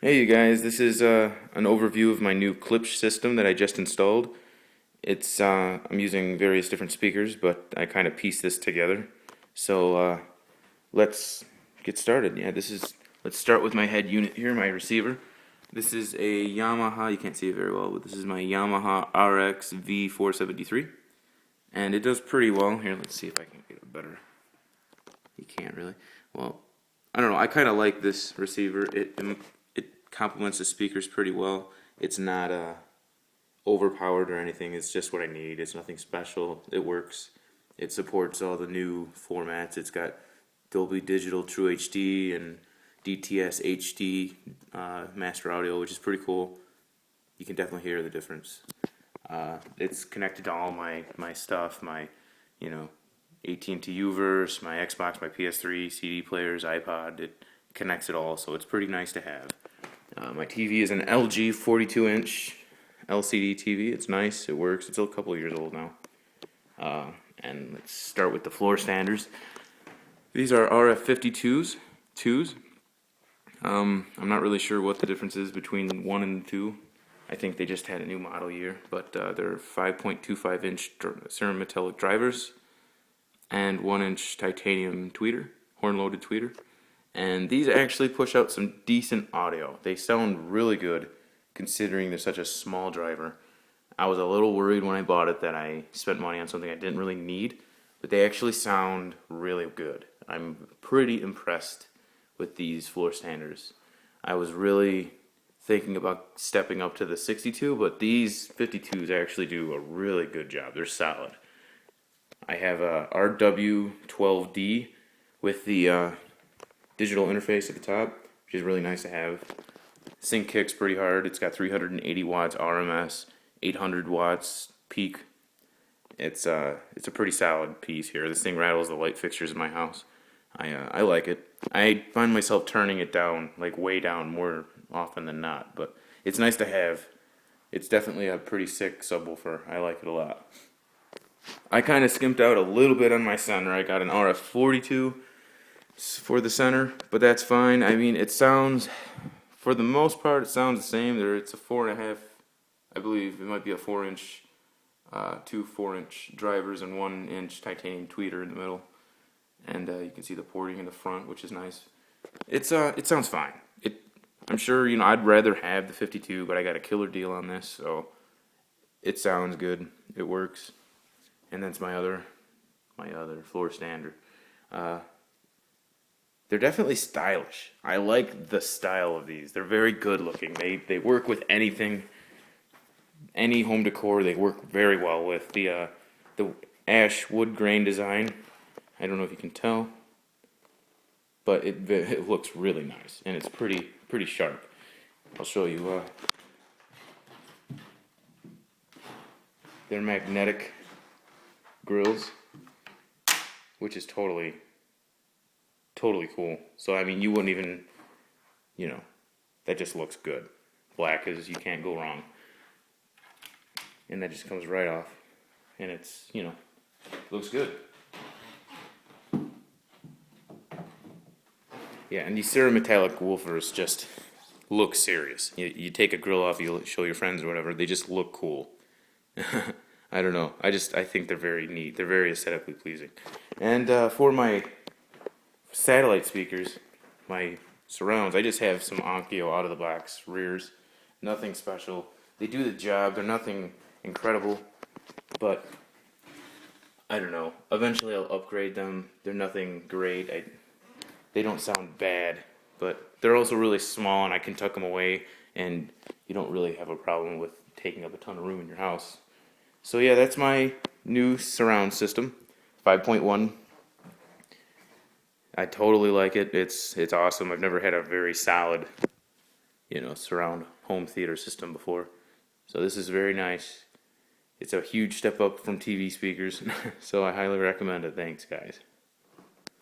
Hey you guys, this is an overview of my new Klipsch system that I just installed. I'm using various different speakers, but I kind of pieced this together. So let's get started. Let's start with my head unit here, my receiver. This is a Yamaha, you can't see it very well, but this is my Yamaha RX-473. And it does pretty well. Here, let's see if I can get it better. You can't really. Well, I don't know, I kind of like this receiver. It complements the speakers pretty well. It's not overpowered or anything. It's just what I need. It's nothing special. It works. It supports all the new formats. It's got Dolby Digital True HD and DTS HD master audio, which is pretty cool. You can definitely hear the difference. It's connected to all my stuff, my AT&T Uverse, my Xbox, my PS3, CD players, iPod. It connects it all, so it's pretty nice to have. My TV is an LG 42-inch LCD TV. It's nice. It works. It's a couple of years old now. And let's start with the floor standers. These are RF-52s. I'm not really sure what the difference is between 1 and 2. I think they just had a new model year, but they're 5.25-inch ceramic metallic drivers and 1-inch titanium tweeter, horn-loaded tweeter. And these actually push out some decent audio. They sound really good considering they're such a small driver. I was a little worried when I bought it that I spent money on something I didn't really need, but they actually sound really good. I'm pretty impressed with these floor standers. I was really thinking about stepping up to the 62, but these 52s actually do a really good job. They're solid. I have a RW12D with the digital interface at the top, which is really nice to have. Sync kicks pretty hard. It's got 380 watts RMS, 800 watts peak. It's a pretty solid piece here. This thing rattles the light fixtures in my house. I like it. I find myself turning it down, like way down, more often than not, but it's nice to have. It's definitely a pretty sick subwoofer. I like it a lot. I kind of skimped out a little bit on my center. I got an RF-42 for the center, but that's fine. I mean, it sounds, for the most part, it sounds the same. It's a 4.5, I believe it might be a 4-inch, two 4-inch drivers and 1-inch titanium tweeter in the middle. And you can see the porting in the front, which is nice. It sounds fine. I'm sure, I'd rather have the 52, but I got a killer deal on this, so it sounds good. It works. And that's my other floor stander. They're definitely stylish. I like the style of these. They're very good looking. They work with anything, any home decor. They work very well with the ash wood grain design. I don't know if you can tell, but it looks really nice and it's pretty sharp. I'll show you. They're magnetic grills, which is totally cool. So I mean, you wouldn't even, that just looks good. Black is, you can't go wrong. And that just comes right off, and it's, looks good. Yeah, and these cerametallic woofers just look serious. You take a grill off, you show your friends or whatever, they just look cool. I don't know. I think they're very neat. They're very aesthetically pleasing. And for my satellite speakers, my surrounds, I just have some Onkyo out of the box rears. Nothing special. They do the job. They're nothing incredible, but I don't know. Eventually I'll upgrade them. They're nothing great. They don't sound bad, but they're also really small and I can tuck them away and you don't really have a problem with taking up a ton of room in your house. So yeah, that's my new surround system, 5.1. I totally like it. It's awesome. I've never had a very solid, surround home theater system before. So this is very nice. It's a huge step up from TV speakers, so I highly recommend it. Thanks, guys.